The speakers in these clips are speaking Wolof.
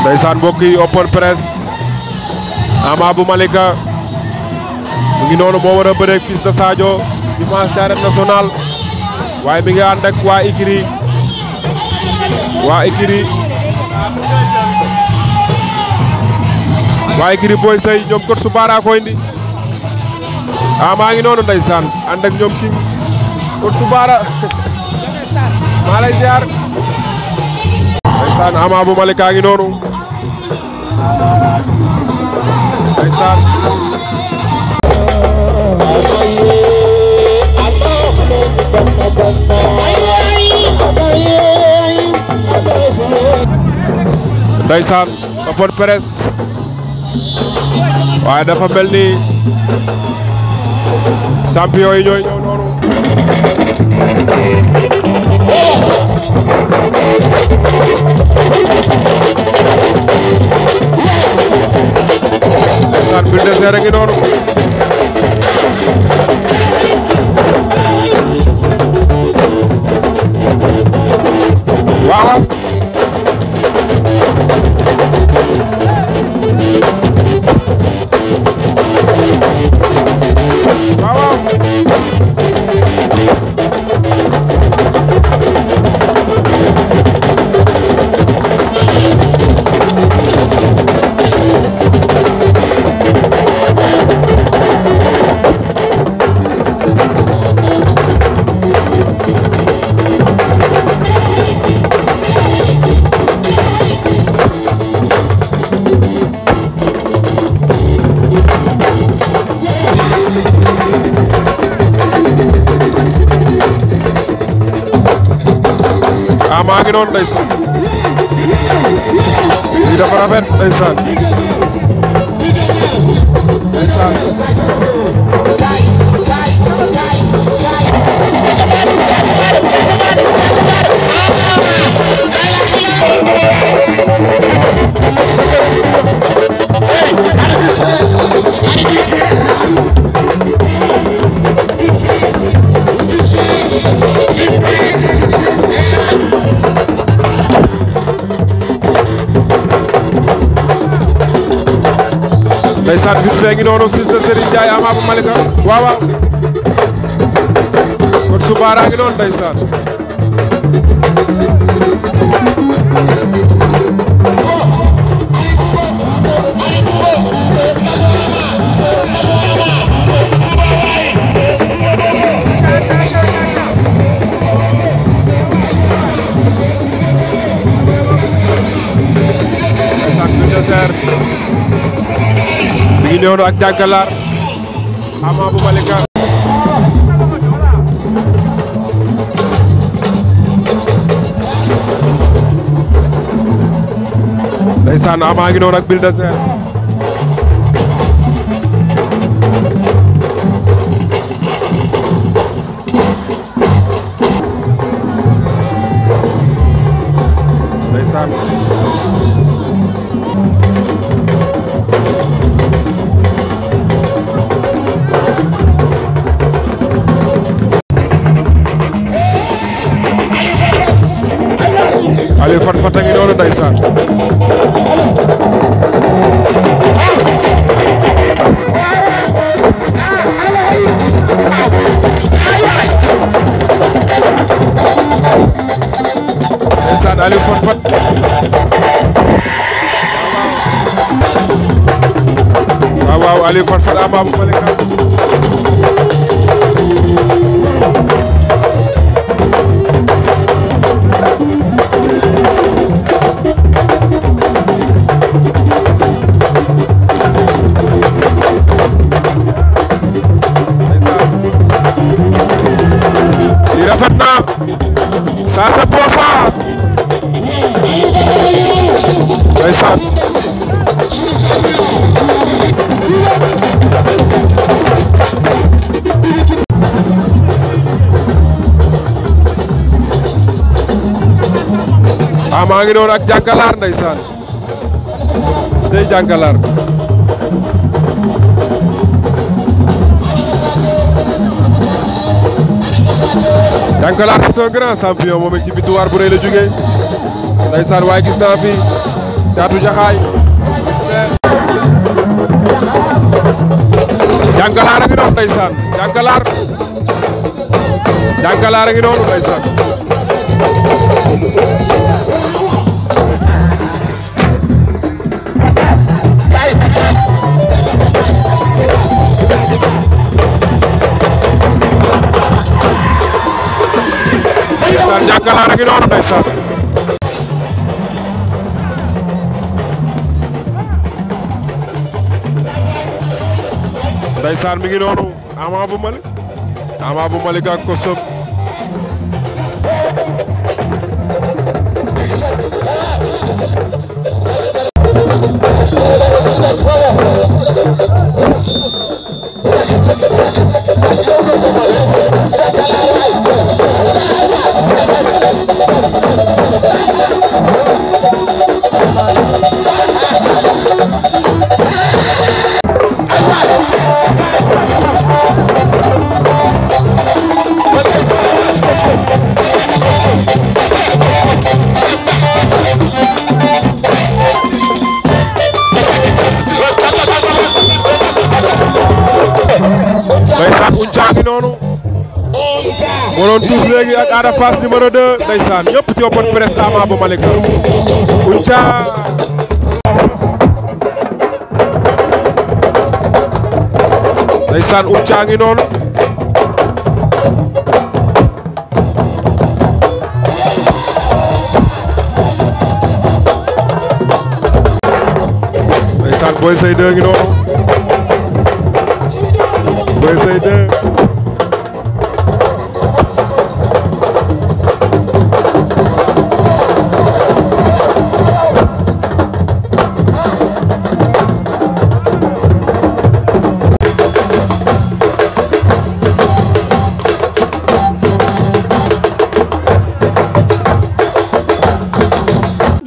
ndeysaan mbokk yi open press Ama bu Malika mu ngi noonu moo war a bëreeg Fils de Sadio dimanche ci arène nationale waaye mi ngi ànd ak waa Ikiri Boy Sey ñoom kot su baara ko indi Ama ngi noonu ndeysaan ànd ak ñoom ki kot su baara maa lay ziar ndeysaan Ama bu Malika ngi noonu ndeysaan ndeysaan open press waaye dafa mel ni champion yi ñooy ñëw noonu ndeysaan Bulldozer a ngi noonu waaw Ama ngi noonu ndeysaan lii dafa rafet ndeysaan ndeysaan vite fait ngi noonu Fils de Serigne Ndiaye Ama bu Malika waaw waaw kon subaara ngi noonu ndeysaan Bulldozer mi ngi noonu ak jàggalaar Ama bu Malika ndeysaan Ama ngi noonu ak Bulldozer ndeysaan Aliou Fat Fat a ngi noonu ndeysaan ndeysaan Aliou Fat Fat waaw waaw Aliou Fat Fat Ama bu Malika rafet na ça c'est pour ça ndeysaan Ama ngi noonu ak jàngalaar ndeysaan tey jàngalaar Jànkalaar c'est un grand champion moom it ci victoire bu rëy la jógee ndeysaan waaye gis naa fi Caatu Jaxaay Jànkalaar a ngi noonu ndeysaan Jànkalaar a ngi noonu ndeysaan Jànkalaar a ngi noonu ndeysaan ndeysaan mi ngi noonu Ama bu Malik ak Kosom ndeysaan Unca ngi noonu moo doon tuus léegi ak Ada Fass numéro 2 ndeysaan ñëpp ci open press Ama bu Malika Unca ndeysaan Unca ngi noonu ndeysaan Boy Seye 2 ngi noonu Boy Seye 2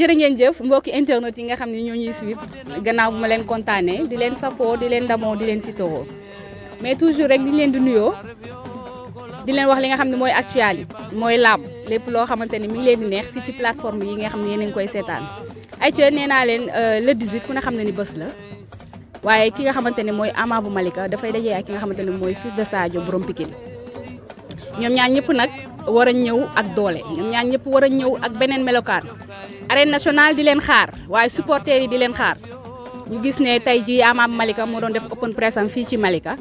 jërë ngeen jëf mbokki internet yi nga xam ne ñoo ñuy suivre gannaaw bu ma leen kontaanee di leen safoo di leen ndamoo di leen tiitoo mais toujours rek di leen di nuyoo di leen wax li nga xam ne mooy actualité mooy làmb lépp loo xamante ni mi ngi leen di neex fii ci plateforme yi nga xam ne yéen a ngi koy seetaan ayca nee naa leen le 18 ku ne xam ne ni bés la waaye ki nga xamante ne mooy Ama bu Malika dafay dajee ak ki nga xamante ne mooy fils de Sadio borom Pikine ñoom ñaar ñëpp nag war a ñëw ak doole ñoom ñaar ñëpp war a ñëw ak beneen melokaan arène nationale di leen xaar waaye supporters yi di leen xaar ñu gis ne tey jii Ama bu Malika moo doon def open press am fii ci Malika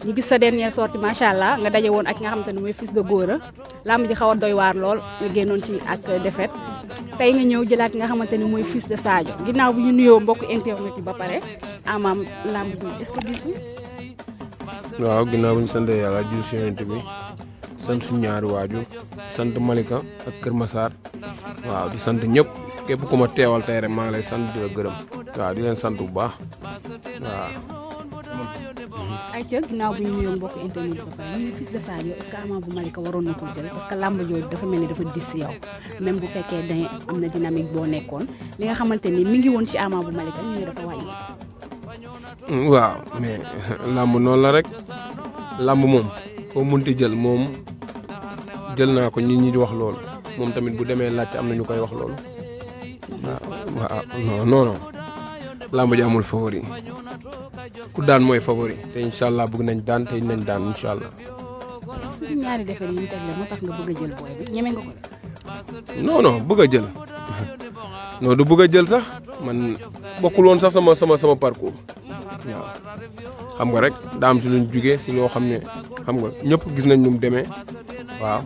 ñu gis sa dernière sortie macha allah nga daje woon ak nga xamante ne mooy fils de Gora lamb ji xaw a doy waar lool nga génnoon ci ak défaite tey nga ñëw jëlaat nga xamante ne mooy fils de Sadio ginnaaw bu ñu nuyoo mbokk internet yi ba pare Ama lamb ji est-ce que gisul. waaw ginnaaw bu ñu sant yàlla jur si yonent bi sant suñu ñaari waajur sant Malika ak Kër Massar waaw di sant ñëpp képp ku ma teewal tey rek maa ngi lay sant di la gërëm waaw di leen sant bu baax waaw. ayca ginnaaw bu ñu nuyoo mbokk internet ba pare ñu ngi fils de Sadio est-ce que Ama bu Malika waroon na ko jël parce que lamb jooju dafa mel ni dafa dis si yow même bu fekkee dañ am na dynamique boo nekkoon li nga xamante ni mi ngi woon ci Ama bu Malika ñu ne dafa wàññi. waaw mais lamb noonu la rek lamb moom foo munti jël moom jël naa ko nit ñi di wax loolu moom tamit bu demee laajte am na ñu koy wax loolu waaw non lamb ji amul favori ku daan mooy favori te incha allah bëgg nañ daan te nañ daan incha allah. suñu ñaari defar yi ñu tegle moo tax nga bëgg a jël booy bi ñeme nga ko de. non bëgg a jël non du bëgg a jël sax man bokkul woon sax sama parcours waaw xam nga rek daa am si luñ jugee si loo xam ne xam nga ñëpp gis nañ nu mu demee waaw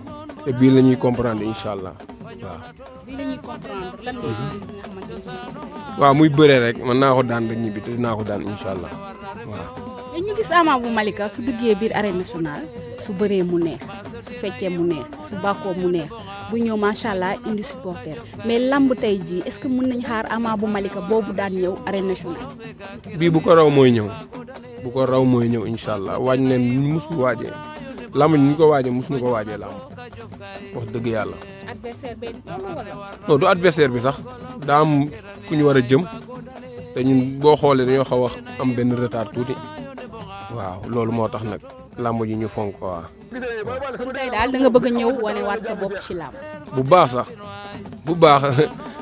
te bii la ñuy comprendre incha allah waaw. bii la ñuy comprendre lan mooy li nga xamante ne waaw muy bëree rek man naa ko daan ba ñibbi te dinaa ko daan incha allah waaw. mais ñu gis Ama bu Malika su duggee biir arène nationale su bëree mu neex su feccee mu neex su bàkkoo mu neex bu ñëw macha allah indi supporter mais lamb tey jii est-ce que mën nañ xaar Ama bu Malika boobu daan ñëw arène nationale. bii bu ko raw mooy ñëw incha allah waaj ne ñu musul waajee lamb ñu ko waajee musuñu ko waajee lamb wax dëgg yàlla. adversaire benn wala. non du adversaire bi sax daa am fu ñu war a jëm te ñun boo xoolee dañoo xaw a am benn retard tuuti waaw loolu moo tax nag lamb ji ñu fonk ko waaw. kon tey daal da nga bëgg a ñëw wane waat sa bopp ci lamb. bu baax sax bu baax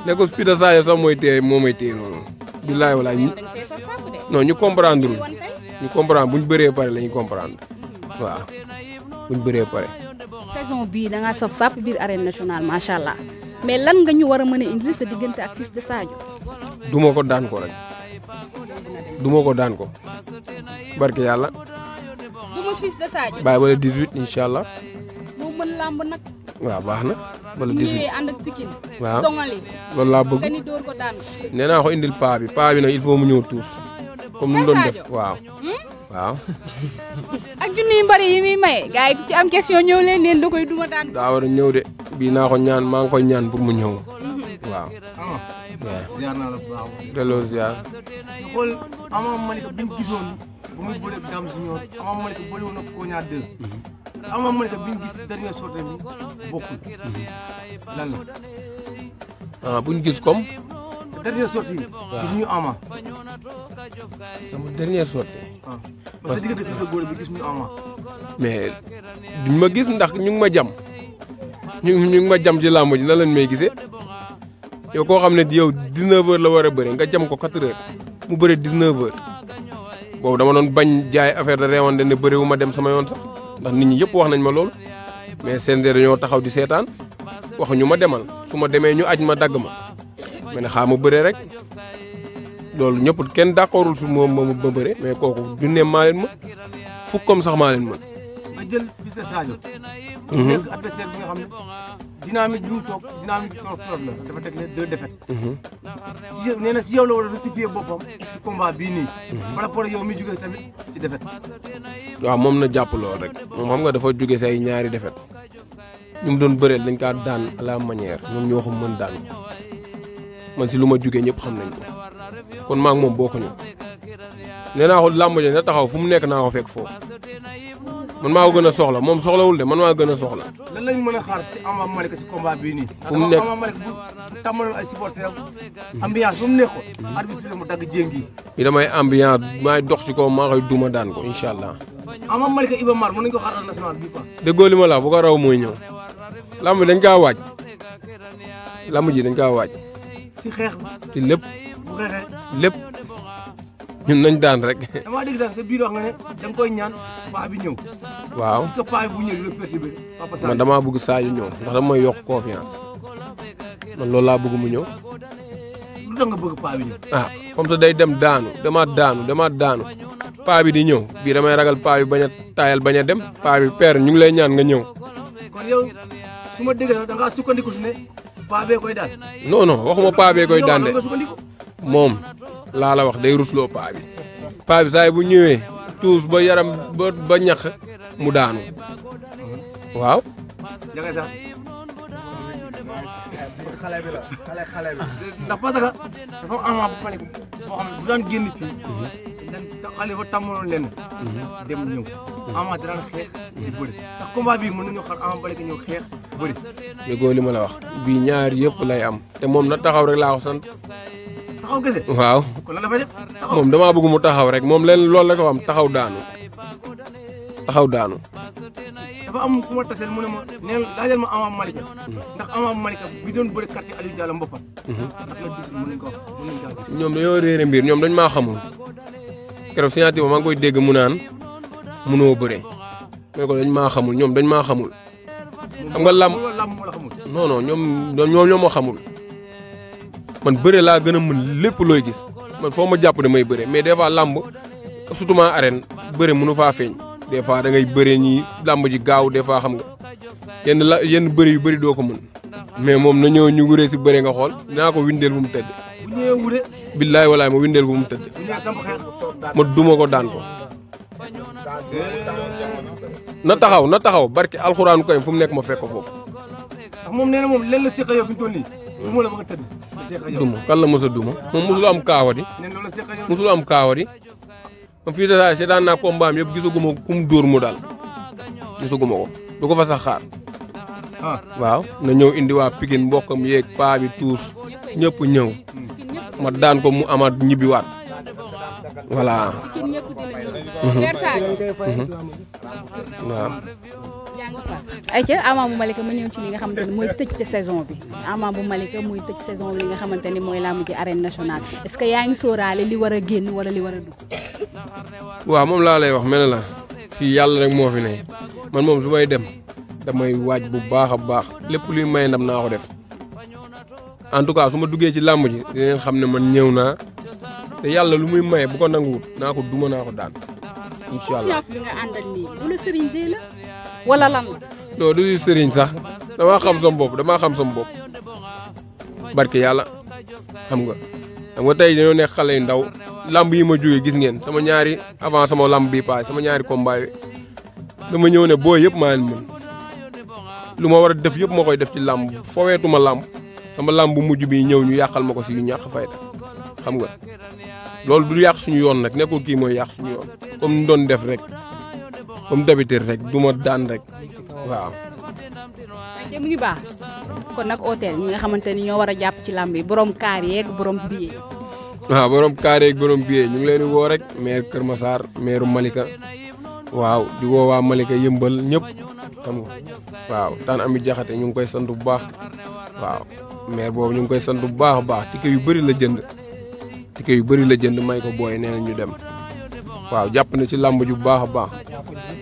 nekkul fii de Sadio sax mooy téye moo may téye noonu. billaay walaay non ñu comprendre ñu comprendre buñ bëree pare la ñuy comprendre waaw buñ bëree pare. saison bii da ngaa saf sàpp biir arène nationale macha allah mais lan nga ñu war a mën a indil sa diggante ak Fils de Sadio. duma ko daan ko rek duma ko daan ko barke yàlla. duma Fils de Sadio. bàyyi wala 18 incha allah. moo mën làmb nag. waaw baax na wala 18 ñëwee ànd ak Pikine. waaw tongali loolu laa bëgg. nga ni dóor ko daan ko. nee naa ko indil paa bi nag il faut mu ñëw tuus. comme nu mu doon def waaw. waaw. ak junniy mbari yi muy maye gars yi ku ci am question ñëw leen neen da koy duma daan. daa war a ñëw de bii naa ko ñaan maa ngi koy ñaan pour mu ñëw. waaw. ziar naa la bu baax. delloo ziar. nga xool Ama Malika bi ñu gisoon ba muy bëre Dame Junior Ama Malika bëri woon na Koña 2. Ama Malika bi ñu gis dernier sortie bi bokkul. lan la. ah bu ñu gis comme. dernier sortie yi. gis ñu Ama. sama dernière sortie. ah parce que diggante Fils de Góor bi gis ñu Ama. mais duñ ma gis ndax ñu ngi ma jam. ñu ngi ma jam ci làmb ji na leen may gisee. yow koo xam ne yow 19h la war a bëre nga jam ko 4h mu bëre 19h boobu dama doon bañ jaay affaire de réewande ne bëre wu ma dem sama yoon sax ndax nit ñi yëpp wax nañ ma loolu mais CNG dañoo taxaw di seetaan waxuñu ma demal su ma demee ñu aj ma dagg ma ma ne xaa ma bëre rek loolu ñëpp kenn d'accordul su moom ma bëre mais kooku junneem maa leen mën fukkam sax maa leen mën. nga jël Fils de Sadio. nekk adversaire bi nga xam ne dynamique bi mu toog dynamique bi trop la dafa teg ne 2 défaites. si yow nee na si yow la war a rectifier boppam ci combat bii nii. par rapport ak yow mi jógee tamit ci défaite. waaw moom na jàpp lool rek moom xam nga dafa jóge say ñaari défaite ñu mu doon bëreel dañ kaa daan à la manière ñoom ñoo ko mën daan man si lu ma jógee ñëpp xam nañ ko kon maa ngi moom bokkuñu nee naa ko làmb ja na taxaw fu mu nekk naa ko fekk foofu man maa ko gën a soxla moom soxlawul de man maa gën a soxla. lan lañ mën a xaar ci Ama Malika ci combat bii nii. fu mu nekk Ama Malika bu tàmmaloon ay supporters ambiance ba mu nekkoon. arbitre bi mu dagg jéngi yi damay ambiance maay dox ci kaw maa koy duma daan ko incha allah. Ama Malika Iba Mar mën nañu ko xaaral national bii quoi. déggoo li ma la bu ko raw mooy ñëw. lamb dañ kaa waaj lamb ji dañ kaa waaj. ci xeex ci lépp bu xeexee. lépp ñun nañ daan rek. damaa dégg daal sa biir wax nga ne da nga koy ñaan paa bi ñëw. waaw parce que paa bi bu ñëw dina perturbé Papa Sadio. man damaa bëgg Sadio ñëw ndax dama may yokk confiance man loolu laa bëgg mu ñëw. lu tax nga bëgg paa bi ñëw. ah comme ça day dem daanu demaat daanu paa bi di ñëw bii damay ragal paa bi bañ a taayal bañ a dem paa bi père ñu ngi lay ñaan nga ñëw. kon yow su ma déggee da ngaa sukkandiku si ne paa bee koy daan. non non waxuma paa bee koy daan de nga sukkandiku. moom laa la wax day rusloo paa bi paa bi saa yi bu ñëwee tuus ba yaram ba ñax mu daanu waaw. Ndiaga Sarr. xale bi la xale bi. ndax parce que dafa am Ama Malika boo xam ne bu daan génn fii. dañ xale ba tàmmaloon leen. dem ñëw. Ama daan xeex di bëri. ndax combat bii mën nañoo xaar Ama Malika ñëw xeex bëri. déggoo li ma la wax bii ñaar yëpp lay am te moom na taxaw rek laa ko sant. taxaw kese. waaw kon lan la fay def taxaw. moom damaa bëgg mu taxaw rek moom leen loolu la ko am taxaw daanu. dafa am ku ma taseel mu ne ma neel laajal ma Ama Malika. ndax Ama Malika bi doon bëri quartier Aliou Diallo Mbopat. ndax la gis mën nañu ko wax mën nañu kaa gis. ñoom dañoo réere mbir ñoom dañ maa xamul keroog signature ba maa ngi koy dégg mu naan munoo bëre mais ko dañ maa xamul ñoom dañ maa xamul. xam nga làmb moo la xamul. non non ñoo ma xamul man bëre laa gën a mën lépp looy gis man foo ma jàpp damay bëre mais des fois làmb surtout ma arène bëre mënu faa feeñ. des fois da ngay bëre ñii làmb ji gaaw des fois xam nga yenn bëri yu bëri doo ko mën mais moom na ñëw ñu wuree si bëre nga xool dinaa ko windeel bu mu tëdd. bu ñëwee wure. billaay walaay ma windeel bu mu tëdd. bu ñëwee samp xeex. ma duma ko daan ko. na taxaw barke alxuraanu kay fu mu nekk ma fekk ko foofu. ndax moom nee na moom lenn la seq yow fi mu toll nii. du ma la bëgg a tëdd. la seq yow duma kan la mos a duma moom mosul am kaawadi. nee na loolu la seq yow. mosul am kaawadi. ma fii de saa seetaan naa combat am yëpp gisaguma ku mu dóor mu daal gisaguma ko du ko fa sax xaar. waaw na ñëw indi waa Pikine mbokkam yeeg paa bi tuus ñëpp ñëw ma daan ko mu amaat ñibbiwaat voilà. waaw. ayca Ama bu Malika ma ñëw ci li nga xamante ne mooy tëj saison bi Ama bu Malika muy tëj saison bi li nga xamante ni mooy làmb ji arène nationale est-ce que yaa ngi sóoraale li war a génn wala li war a dugg. waaw moom laa lay wax mel la fii yàlla rek moo fi ne man moom su may dem damay waaj bu baax a baax lépp luy may ndam naa ko def en tout cas su ma duggee ci làmb ji dinañ xam ne man ñëw naa te yàlla lu muy maye bu ko nanguwut naa ko duma naa ko daan incha allah. confiance bi nga àndal nii du la sëriñ dee la wala lan la. non du sëriñ sax damaa xam sama bopp barke yàlla xam nga tey dañoo nekk xale yu ndaw lamb yi ma jógee gis ngeen sama ñaari avant sama lamb bi paase sama ñaari combat yi dama ñëw ne booy yëpp maa leen mën lu ma war a def yëpp ma koy def ci lamb foweetuma lamb sama lamb bu mujj bi ñëw ñu yàqal ma ko si yu ñàkk fayda xam nga loolu du yàq suñu yoon nag nekkul kii mooy yàq suñu yoon comme ni doon def rek comme d'habitude rek du ma daan rek waaw. mu ngi baax kon nag hôtel ñi nga xamante ni ñoo war a jàpp ci làmb yi borom kaar yeeg borom billet. waaw borom kaar yeeg borom billet ñu ngi leen di woo rek maire Kër Massar maire Malika waaw di woo waa Malika yëmbal ñëpp xam nga waaw daan ami jaxate ñu ngi koy sant bu baax waaw maire boobu ñu ngi koy sant bu baax a baax ticket yu bëri la jënd may ko booy nee na ñu dem waaw jàpp na ci làmb ju bu baax a baax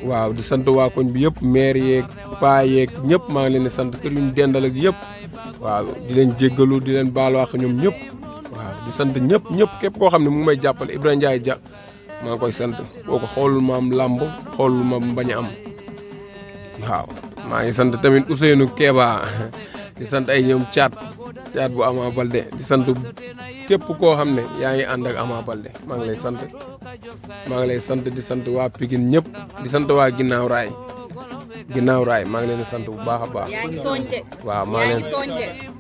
waaw di sant waa koñ bi yëpp maire yeeg paa yeeg ñëpp maa ngi leen di sant kër yu ñu dendal ak yëpp waaw di leen jéggalu di leen baalu ak ñoom ñëpp waaw di sant ñëpp képp koo xam ne mu ngi may jàppale Ibrahima Ndiaye Dia maa ngi koy sant boo ko xoolul ma am làmb xoolul ma bañ a am waaw maa ngi sant tamit Ousseynou Keba di sant ay ñoom caat bu Ama Baldé di sant képp koo xam ne yaa ngi ànd ak Ama Baldé maa ngi lay sant di sant waa Pikine ñëpp di sant waa ginnaaw raay maa ngi leen di sant bu baax a baax. yaa ngi tooñ de. waaw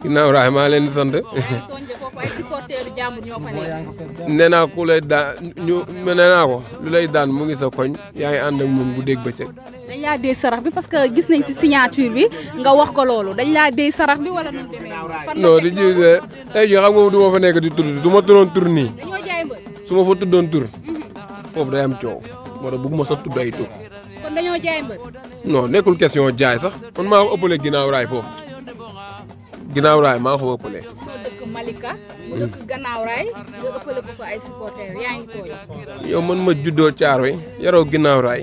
ginnaaw raay maa leen di sant. foofu ay supporteru jàmbur ñoo fa nekk. nee naa ku lay daan nee naa ko lu lay daan mu ngi sa koñ yaa ngi ànd ak moom bu dégg bëccëg. dañ laa dee sarax bi parce que gis nañ si signature bi nga wax ko loolu dañ laa dee sarax bi wala nu mu demee non di ji tey jii xam nga du ma fa nekk di tudd du ma tuddoon tur nii. dañoo jaay mbër. su ma fa tuddoon tur. foofu day am coow moo tax bëgguma sa tudd ay tur. kon dañoo jaay mbër. non nekkul question jaay sax man maa ko ëppale ginnaaw raay foofu ginnaaw raay maa ko ëppale. moo dëkk Malika. mu dëkk gannaaw raay nga ëppale ko ay supporters yaa ngi tooy. yow man ma juddoo Caaroy yaroo ginnaaw raay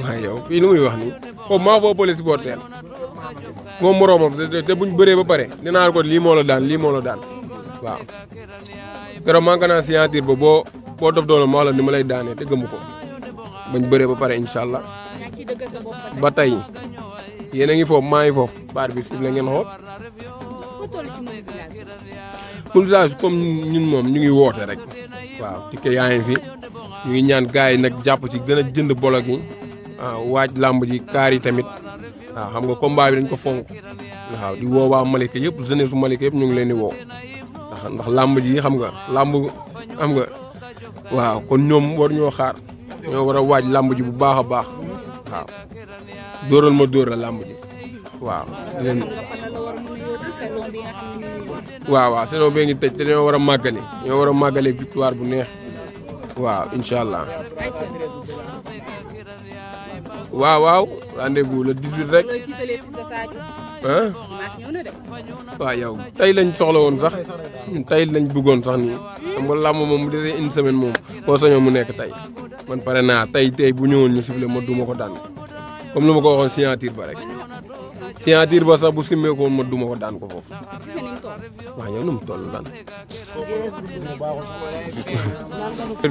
waaw yow fii lu muy wax nii foofu maa ko ëppale supporter moom moroomam te buñ bëree ba pare dinaa ko lii moo la daan waaw. keroog maa ngi naa signature ba boo dof doole ma wax la ni ma lay daanee te gëmu ko bañ bëree ba pare incha allah ba tey yéen a ngi foofu maa ngi foofu baar bi si la ngeen xool. mobilisation comme ñun moom ñu ngi woote rek waaw ticket yaa ngi fi ñu ngi ñaan gars yi nag jàpp ci gën a jënd bolok yi waaw waaj làmb ji kaar yi tamit waaw xam nga combat bi dañ ko fonk waaw di woo waa Malika yëpp jeunesse su Malika yëpp ñu ngi leen di woo ndax làmb ji xam nga waaw kon ñoom war ñoo xaar ñoo war a waaj làmb ji bu baax a baax waaw dóoral ma dóor la làmb ji waaw. waaw saison bee ngi tëj te dañoo war a màggale victoire bu neex waaw incha allah. waaw rendez-vous le 18 rek. ah. waaw yow tey lañ soxla woon sax tey lañ bëggoon sax nii xam nga làmb moom bu desee une semaine moom boo sañoon mu nekk tey man pare naa tey bu ñëwoon ñu sifflé ma duma ko daan comme lu ma ko waxoon signature ba rek signature ba sax bu simmee ko woon ma duma ko daan ko foofu. waaw yow nu mu toll lan.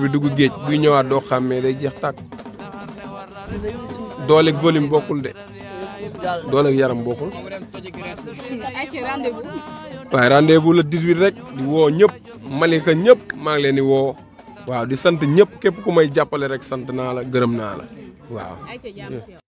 bi dugg géej buy ñëwaat doo xàmmee day jeex tàkk dooleeg volume bokkul de dooleeg yaram bokkul. waaye rendez-vous le 18 rek di woo ñëpp Malika ñëpp maa ngi leen di woo waaw di sant ñëpp képp ku may jàppale rek sant naa la gërëm naa la waaw.